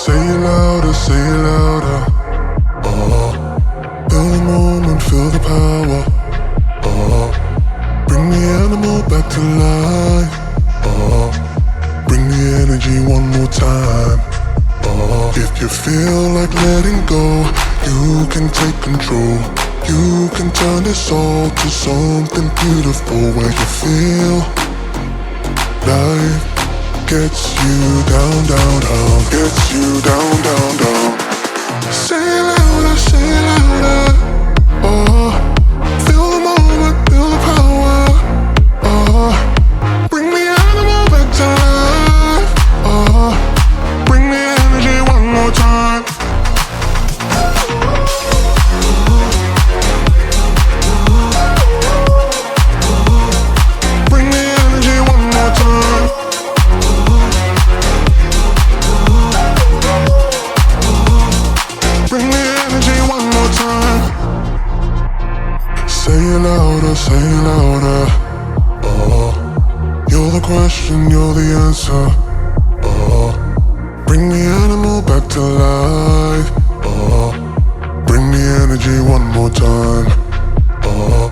Say it louder, say it louder. Feel the moment, feel the power. Bring the animal back to life. Bring the energy one more time. If you feel like letting go, you can take control. You can turn this all to something beautiful, where you feel life gets you down, down, down, gets you down, down, down. Say it louder, say it louder. Feel the moment, feel the power. Bring the animal back to life. Bring the energy one more time. Bring the energy one more time. Bring the energy one more time. Say it louder, say it louder. You're the question, you're the answer. Bring the animal back to life. Bring the energy one more time.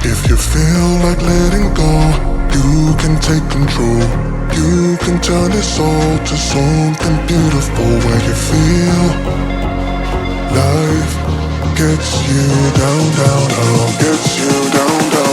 If you feel like letting go, you can take control. You can turn this all to something beautiful, where you feel life gets you down, down, down, gets you down, down.